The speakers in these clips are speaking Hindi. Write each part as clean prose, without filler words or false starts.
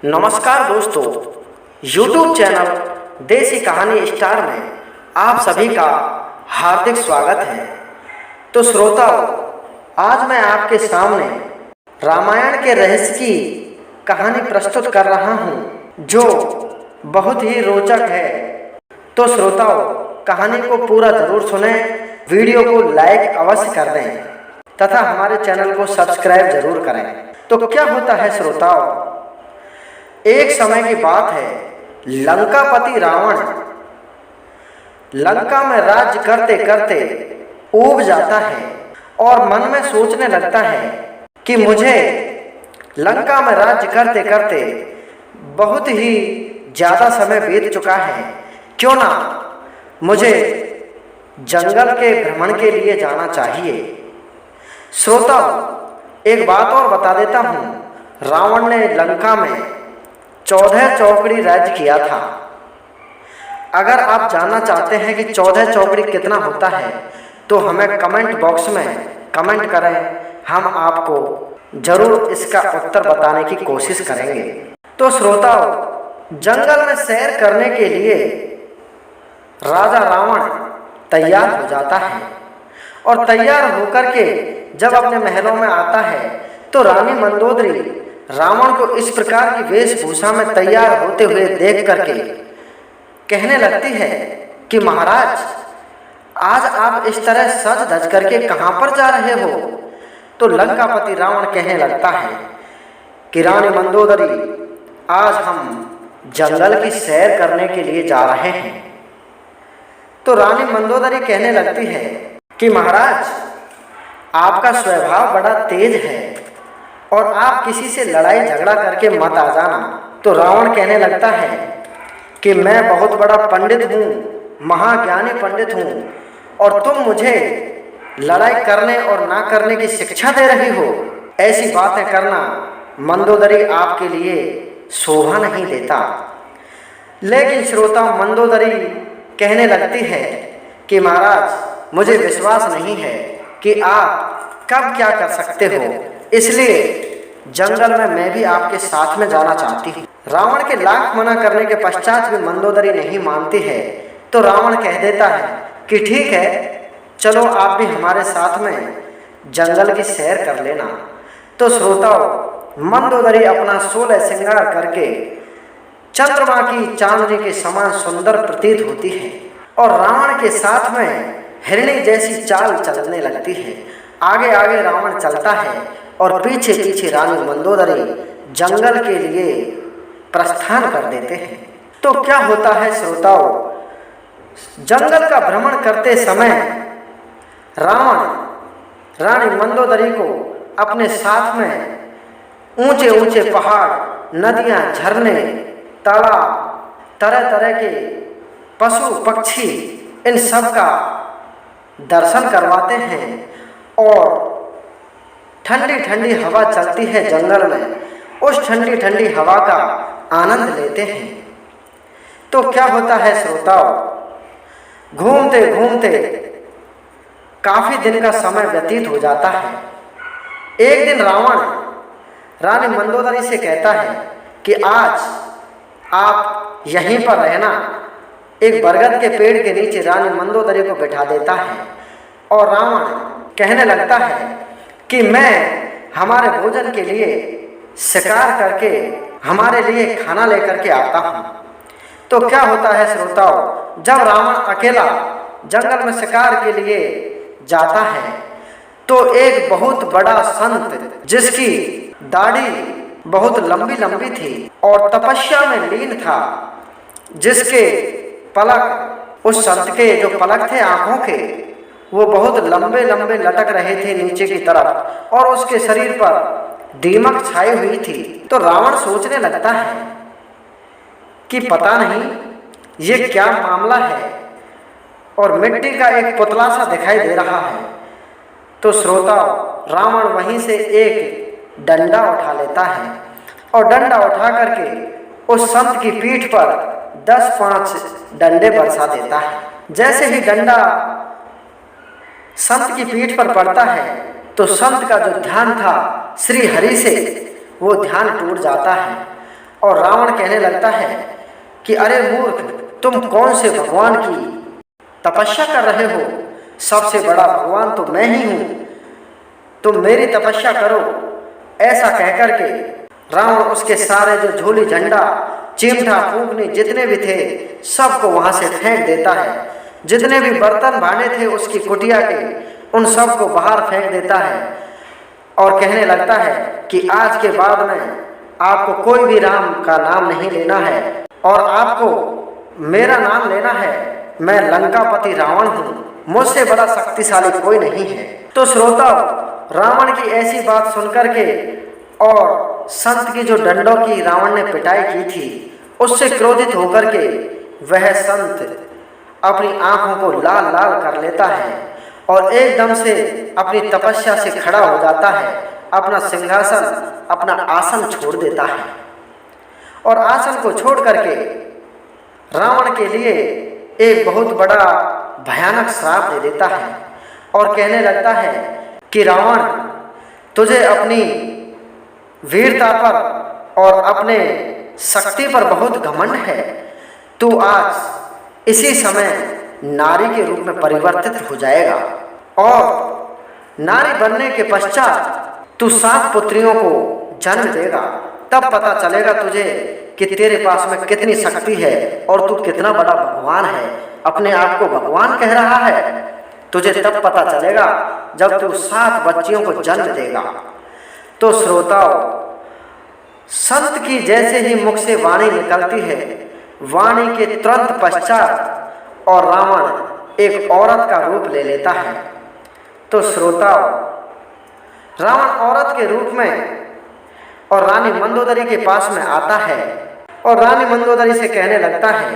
नमस्कार दोस्तों, YouTube चैनल देसी कहानी स्टार में आप सभी का हार्दिक स्वागत है। तो श्रोताओं, आज मैं आपके सामने रामायण के रहस्य की कहानी प्रस्तुत कर रहा हूँ जो बहुत ही रोचक है। तो श्रोताओं, कहानी को पूरा जरूर सुनें, वीडियो को लाइक अवश्य कर दें तथा हमारे चैनल को सब्सक्राइब जरूर करें। तो क्या होता है श्रोताओं, एक समय की बात है, लंकापति रावण लंका में राज्य करते करते ऊब जाता है और मन में सोचने लगता है कि मुझे लंका में राज्य करते करते बहुत ही ज़्यादा समय बीत चुका है, क्यों ना मुझे जंगल के भ्रमण के लिए जाना चाहिए। श्रोताओं, एक बात और बता देता हूँ, रावण ने लंका में 14 चौकड़ी राज्य किया था। अगर आप जानना चाहते हैं कि 14 चौकड़ी कितना होता है तो हमें कमेंट बॉक्स में कमेंट करें, हम आपको जरूर इसका उत्तर बताने की कोशिश करेंगे। तो श्रोताओं, जंगल में सैर करने के लिए राजा रावण तैयार हो जाता है और तैयार होकर के जब अपने महलों में आता है तो रानी मंदोदरी रावण को इस प्रकार की वेशभूषा में तैयार होते हुए देख करके कहने लगती है कि महाराज, आज आप इस तरह सज धज करके कहाँ पर जा रहे हो? तो लंकापति रावण कहने लगता है कि रानी मंदोदरी, आज हम जंगल की सैर करने के लिए जा रहे हैं। तो रानी मंदोदरी कहने लगती है कि महाराज, आपका स्वभाव बड़ा तेज है और आप किसी से लड़ाई झगड़ा करके मत आ जाना। तो रावण कहने लगता है कि मैं बहुत बड़ा पंडित हूँ, महाज्ञानी पंडित हूँ, और तुम मुझे लड़ाई करने और ना करने की शिक्षा दे रही हो। ऐसी बातें करना मंदोदरी आपके लिए शोभा नहीं देता। लेकिन श्रोता, मंदोदरी कहने लगती है कि महाराज, मुझे विश्वास नहीं है कि आप कब क्या कर सकते हो, इसलिए जंगल में मैं भी आपके साथ में जाना चाहती हूँ। रावण के लाख मना करने के पश्चात भी मंदोदरी नहीं मानती है तो रावण कह देता है कि ठीक है, चलो आप भी हमारे साथ में जंगल की सैर कर लेना। तो श्रोताओं, मंदोदरी अपना 16 श्रृंगार करके चंद्रमा की चांदनी के समान सुंदर प्रतीत होती है और रावण के साथ में हिरणी जैसी चाल चलने लगती है। आगे आगे रावण चलता है और पीछे पीछे रानी मंदोदरी जंगल के लिए प्रस्थान कर देते हैं। तो क्या होता है श्रोताओं, जंगल का भ्रमण करते समय रावण रानी मंदोदरी को अपने साथ में ऊंचे ऊंचे पहाड़, नदियां, झरने, तालाब, तरह तरह के पशु पक्षी, इन सब का दर्शन करवाते हैं और ठंडी ठंडी हवा चलती है जंगल में, उस ठंडी ठंडी हवा का आनंद लेते हैं। तो क्या होता है श्रोताओं, घूमते घूमते काफी दिन का समय व्यतीत हो जाता है। एक दिन रावण रानी मंदोदरी से कहता है कि आज आप यहीं पर रहना। एक बरगद के पेड़ के नीचे रानी मंदोदरी को बैठा देता है और रावण कहने लगता है कि मैं हमारे भोजन के लिए शिकार करके हमारे लिए खाना लेकर के आता हूँ। तो क्या होता है श्रोताओं, जब रावण अकेला जंगल में शिकार के लिए जाता है तो एक बहुत बड़ा संत, जिसकी दाढ़ी बहुत लंबी लंबी थी और तपस्या में लीन था, जिसके पलक, उस संत के जो पलक थे आंखों के, वो बहुत लंबे लंबे लटक रहे थे नीचे की तरफ और उसके शरीर पर दीमक छाई हुई थी। तो रावण सोचने लगता है कि पता नहीं ये क्या मामला है और मिट्टी का एक पुतला सा दिखाई दे रहा है। तो श्रोता, रावण वहीं से एक डंडा उठा लेता है और डंडा उठा करके उस संत की पीठ पर 10-5 डंडे बरसा देता है। जैसे ही डंडा संत की पीठ पर पड़ता है तो संत का जो ध्यान था श्री हरि से, वो ध्यान टूट जाता है और रावण कहने लगता है कि अरे मूर्ख, तुम कौन से भगवान की तपस्या कर रहे हो? सबसे बड़ा भगवान तो मैं ही हूँ, तुम मेरी तपस्या करो। ऐसा कहकर के रावण उसके सारे जो झोली झंडा चिमटा फूंकनी जितने भी थे सबको वहां से फेंक देता है। जितने भी बर्तन भांडे थे उसकी कुटिया के, उन सबको बाहर फेंक देता है और कहने लगता है कि आज के बाद में आपको कोई भी राम का नाम नहीं लेना है और आपको मेरा नाम लेना है। मैं लंकापति रावण हूँ, मुझसे बड़ा शक्तिशाली कोई नहीं है। तो श्रोता, रावण की ऐसी बात सुनकर के और संत की जो डंडों की रावण ने पिटाई की थी उससे क्रोधित होकर के वह संत अपनी आंखों को लाल लाल कर लेता है और एकदम से अपनी तपस्या से खड़ा हो जाता है, अपना सिंहासन अपना आसन छोड़ देता है और आसन को छोड़ करके रावण के लिए एक बहुत बड़ा भयानक श्राप दे देता है और कहने लगता है कि रावण, तुझे अपनी वीरता पर और अपने शक्ति पर बहुत घमंड है। तू आज इसी समय नारी के रूप में परिवर्तित हो जाएगा और नारी बनने के पश्चात तू 7 पुत्रियों को जन्म देगा। तब पता चलेगा तुझे कि तेरे पास में कितनी शक्ति है और तू कितना बड़ा भगवान है। अपने आप को भगवान कह रहा है, तुझे तब पता चलेगा जब तू 7 बच्चियों को जन्म देगा। तो श्रोताओ, संत की जैसे ही मुख से वाणी निकलती है, वाणी के तुरंत पश्चात और रावण एक औरत का रूप ले लेता है। तो श्रोताओ, रावण औरत के रूप में और रानी मंदोदरी के पास में आता है और रानी मंदोदरी से कहने लगता है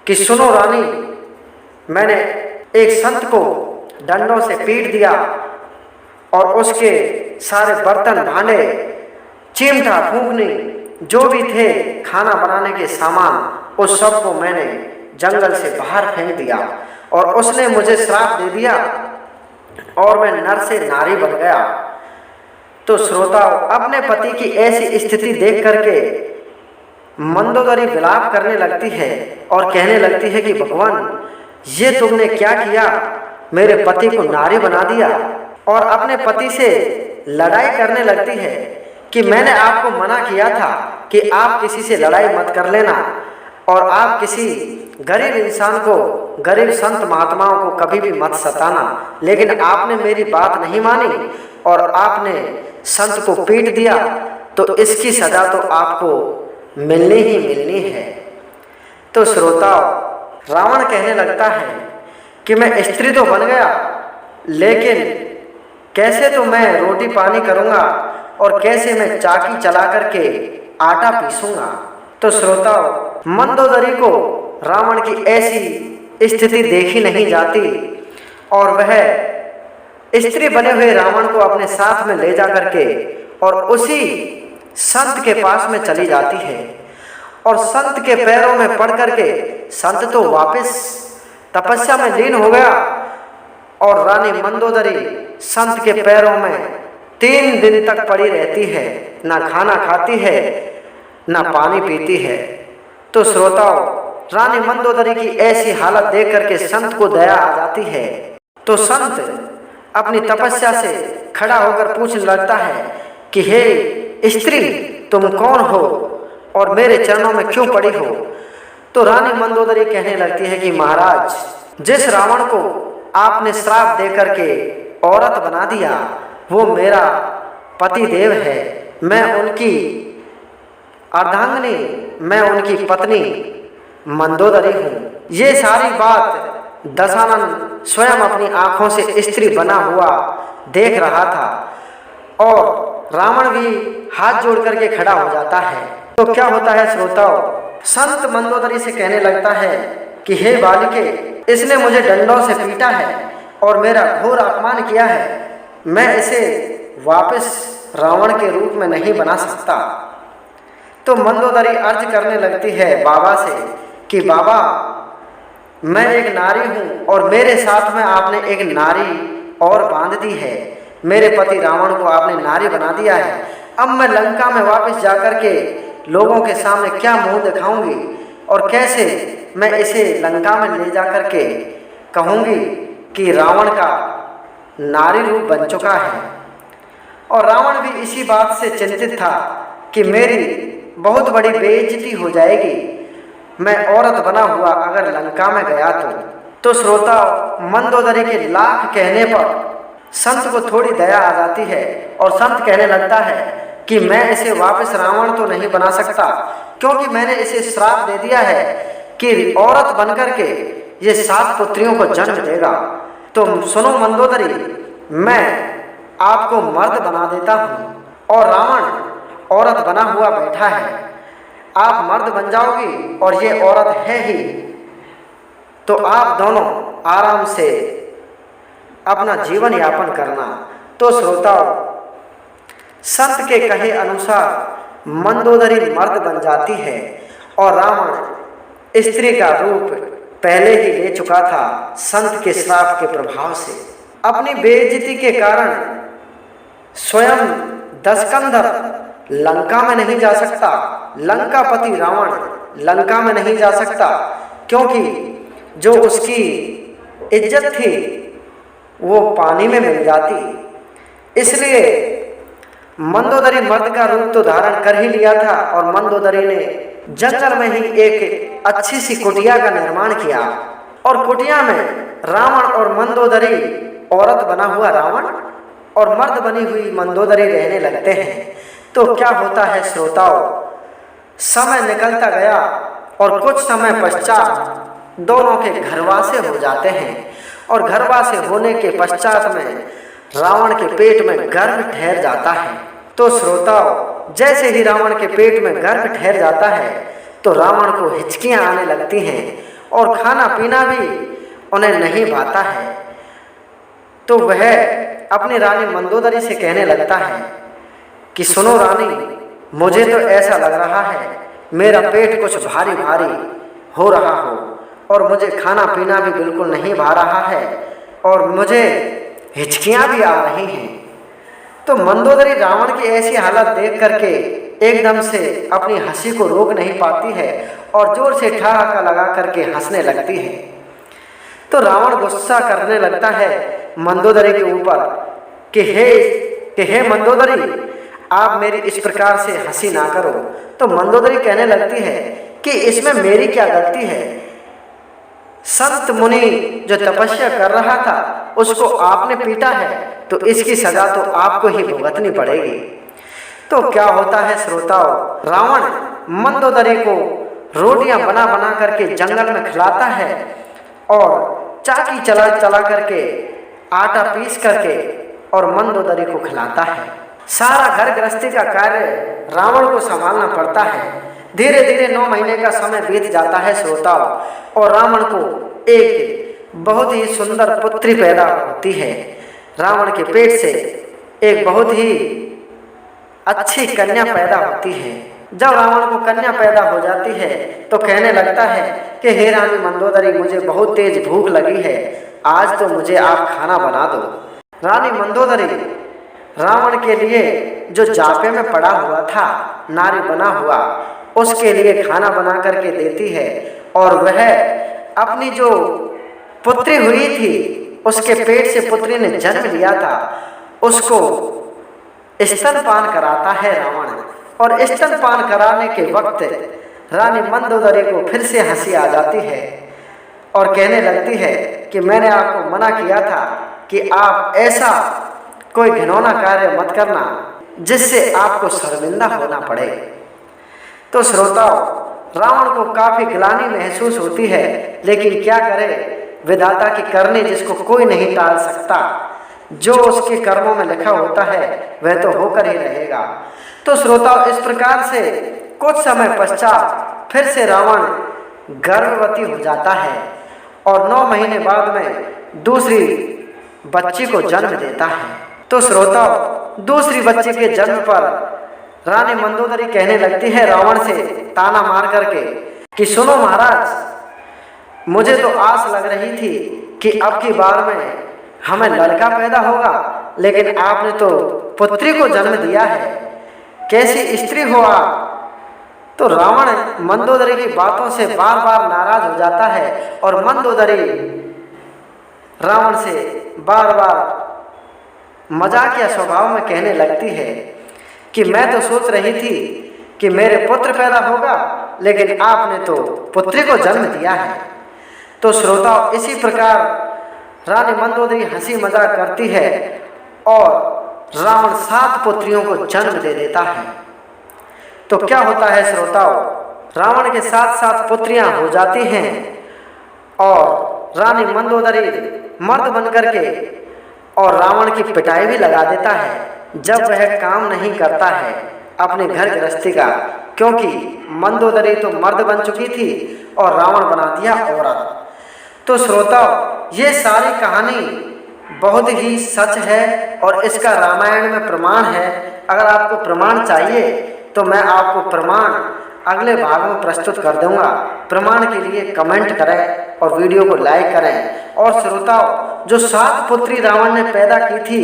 कि सुनो रानी, मैंने एक संत को डंडों से पीट दिया और उसके सारे बर्तन भांडे चिमटा फूंकनी जो भी थे खाना बनाने के सामान उस सब को मैंने जंगल से बाहर फेंक दिया और उसने मुझे श्राप दे दिया और मैं नर से नारी बन गया। तो श्रोताओ, अपने पति की ऐसी स्थिति देख करके मंदोदरी विलाप करने लगती है और कहने लगती है कि भगवान, ये तुमने क्या किया? मेरे पति को नारी बना दिया। और अपने पति से लड़ाई करने लगती है कि मैंने आपको मना किया था कि आप किसी से लड़ाई मत कर लेना और आप किसी गरीब इंसान को, गरीब संत महात्माओं को कभी भी मत सताना, लेकिन आपने मेरी बात नहीं मानी और आपने संत को पीट दिया, तो इसकी सजा तो आपको मिलनी ही मिलनी है। तो श्रोताओ, रावण कहने लगता है कि मैं स्त्री तो बन गया, लेकिन कैसे तो मैं रोटी पानी करूंगा और कैसे मैं चाकी चला करके आटा पीसूंगा। तो श्रोताओ, मंदोदरी को रावण की ऐसी स्थिति देखी नहीं जाती और वह स्त्री बने हुए रावण को अपने साथ में ले जा करके और उसी संत के पास में चली जाती है और संत के पैरों में पड़ करके संत तो वापस तपस्या में लीन हो गया और रानी मंदोदरी संत के पैरों में 3 दिन तक पड़ी रहती है, ना खाना खाती है ना पानी पीती है। तो श्रोताओ, रानी मंदोदरी की ऐसी हालत देख करके संत को दया आ जाती है। तो संत अपनी तपस्या से खड़ा होकर पूछने लगता है कि हे स्त्री, तुम कौन हो और मेरे चरणों में क्यों पड़ी हो? तो रानी मंदोदरी कहने लगती है कि महाराज, जिस रावण को आपने श्राप दे करके औरत बना दिया वो मेरा पति देव है। मैं उनकी अर्धांगिनी, मैं उनकी पत्नी मंदोदरी हूँ। ये सारी बात दशानन स्वयं अपनी आंखों से स्त्री बना हुआ देख रहा था और रावण भी हाथ जोड़ करके खड़ा हो जाता है। तो क्या होता है श्रोताओ, संत मंदोदरी से कहने लगता है कि हे बालिके, इसने मुझे डंडों से पीटा है और मेरा घोर अपमान किया है, मैं इसे वापस रावण के रूप में नहीं बना सकता। तो मंदोदरी अर्ज करने लगती है बाबा से कि बाबा, मैं एक नारी हूँ और मेरे साथ में आपने एक नारी और बांध दी है। मेरे पति रावण को आपने नारी बना दिया है। अब मैं लंका में वापस जाकर के लोगों के सामने क्या मुंह दिखाऊंगी और कैसे मैं इसे लंका में ले जा कर के कहूँगी कि रावण का नारी रूप बन चुका है। और रावण भी इसी बात से चिंतित था कि मेरी बहुत बड़ी बेइज्जती हो जाएगी, मैं औरत बना हुआ अगर लंका में गया तो श्रोता, मंदोदरी के लाख कहने पर संत को थोड़ी दया आ जाती है और संत कहने लगता है कि मैं इसे वापस रावण तो नहीं बना सकता, क्योंकि मैंने इसे श्राप दे दिया है कि औरत बनकर के ये 7 पुत्रियों को जन्म देगा। तो सुनो मंदोदरी, मैं आपको मर्द बना देता हूँ और रावण औरत बना हुआ बैठा है, आप मर्द बन जाओगी और ये औरत है ही, तो आप दोनों आराम से अपना जीवन यापन करना। तो श्रोताओं, संत के कहे अनुसार मंदोदरी मर्द बन जाती है और रावण स्त्री का रूप पहले ही ले चुका था संत के श्राप के प्रभाव से। अपनी बेइज्जती के कारण स्वयं दशकंधर लंका में नहीं जा सकता, लंकापति रावण लंका में नहीं जा सकता, क्योंकि जो उसकी इज्जत थी वो पानी में मिल जाती। इसलिए मंदोदरी मर्द का रूप तो धारण कर ही लिया था और मंदोदरी ने जंगल में ही एक अच्छी सी कुटिया का निर्माण किया और कुटिया में रावण और मंदोदरी, औरत बना हुआ रावण और मर्द बनी हुई मंदोदरी रहने लगते हैं। तो क्या होता है श्रोताओं, समय निकलता गया और कुछ समय पश्चात दोनों के घरवासे हो जाते हैं और घरवासे होने के पश्चात में रावण के पेट में गर्भ ठहर जाता है। तो श्रोताओं, जैसे ही रावण के पेट में गर्भ ठहर जाता है तो रावण को हिचकियां आने लगती हैं और खाना पीना भी उन्हें नहीं भाता है। तो वह अपनी रानी मंदोदरी से कहने लगता है कि सुनो रानी, मुझे तो ऐसा लग रहा है मेरा पेट कुछ भारी भारी हो रहा हो और मुझे खाना पीना भी बिल्कुल नहीं भा रहा है और मुझे हिचकियां भी आ रही हैं। तो मंदोदरी रावण की ऐसी हालत देख करके एकदम से अपनी हंसी को रोक नहीं पाती है और जोर से ठहाका लगा करके हंसने लगती है। तो रावण गुस्सा करने लगता है मंदोदरी के ऊपर कि हे मंदोदरी, आप मेरी इस प्रकार से हंसी ना करो। तो मंदोदरी कहने लगती है कि इसमें मेरी क्या गलती है, संत मुनि जो तपस्या कर रहा था उसको आपने पीटा है तो इसकी सजा तो आपको ही भुगतनी पड़ेगी। तो क्या होता है श्रोताओं, रावण मंदोदरी को रोटियां बना बना करके जंगल में खिलाता है और चाकी चला चला करके आटा पीस करके और मंदोदरी को खिलाता है। सारा घर गृहस्थी का कार्य रावण को संभालना पड़ता है। धीरे धीरे 9 महीने का समय बीत जाता है श्रोताओं और रावण को एक बहुत ही सुंदर पुत्री पैदा होती है। रावण के पेट से एक बहुत ही अच्छी कन्या पैदा होती है। जब रावण को कन्या पैदा हो जाती है तो कहने लगता है कि हे रानी मंदोदरी, मुझे बहुत तेज भूख लगी है, आज तो मुझे आप खाना बना दो। रानी मंदोदरी रावण के लिए जो जापे में पड़ा हुआ था नारी बना हुआ, उसके लिए खाना बना करके देती है और वह अपनी जो पुत्री हुई थी, उसके पेट से पुत्री ने जन्म लिया था, उसको स्तनपान कराता है रावण। और स्तनपान कराने के वक्त रानी मंदोदरी को फिर से हंसी आ जाती है और कहने लगती है कि मैंने आपको मना किया था कि आप ऐसा कोई घिनौना कार्य मत करना जिससे आपको शर्मिंदा होना पड़े। तो श्रोताओं, रावण को काफी ग्लानि महसूस होती है, लेकिन क्या करे, विधाता की करनी जिसको कोई नहीं टाल सकता। जो उसके कर्मों में लिखा होता है वह तो होकर ही रहेगा। तो श्रोताओं, इस प्रकार से कुछ समय पश्चात फिर से रावण गर्भवती हो जाता है और 9 महीने बाद में दूसरी बच्ची को जन्म देता है। तो श्रोताओं, दूसरी बच्ची के जन्म पर रानी मंदोदरी कहने लगती है रावण से ताना मार करके कि सुनो महाराज, मुझे तो आस लग रही थी कि अब की बार में हमें लड़का पैदा होगा, लेकिन आपने तो पुत्री को जन्म दिया है। कैसी स्त्री हो आप तो रावण मंदोदरी की बातों से बार बार नाराज हो जाता है और मंदोदरी रावण से बार बार मजाकिया स्वभाव में कहने लगती है कि मैं तो सोच रही थी कि मेरे पुत्र पैदा होगा, लेकिन आपने तो पुत्री को जन्म दिया है। तो श्रोताओं, इसी प्रकार रानी मंदोदरी हंसी मजाक करती है और रावण 7 पुत्रियों को जन्म दे देता है। तो क्या होता है श्रोताओं, रावण के 7 पुत्रियां हो जाती हैं और रानी मंदोदरी मर्द बनकर के और रावण की पिटाई भी लगा देता है जब वह काम नहीं करता है अपने घर गृहस्थी का, क्योंकि मंदोदरी तो मर्द बन चुकी थी और रावण बना दिया औरत। तो श्रोताओं, ये सारी कहानी बहुत ही सच है और इसका रामायण में प्रमाण है। अगर आपको प्रमाण चाहिए तो मैं आपको प्रमाण अगले भाग में प्रस्तुत कर दूंगा। प्रमाण के लिए कमेंट करें और वीडियो को लाइक करें। और श्रोताओं, जो 7 पुत्री रावण ने पैदा की थी,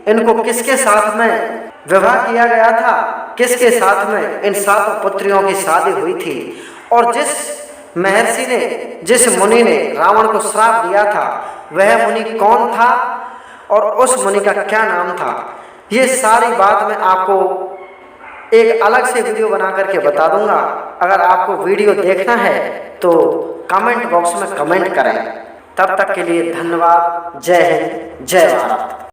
इनको किसके साथ में विवाह किया गया था, किसके साथ में इन 7 पुत्रियों की शादी हुई थी, और जिस महर्षि ने, जिस मुनि ने रावण को श्राप दिया था, वह मुनि कौन था और उस मुनि का क्या नाम था, ये सारी बात मैं आपको एक अलग से वीडियो बना करके बता दूंगा। अगर आपको वीडियो देखना है तो कमेंट बॉक्स में कमेंट करें। तब तक के लिए धन्यवाद। जय हिंद, जय भारत।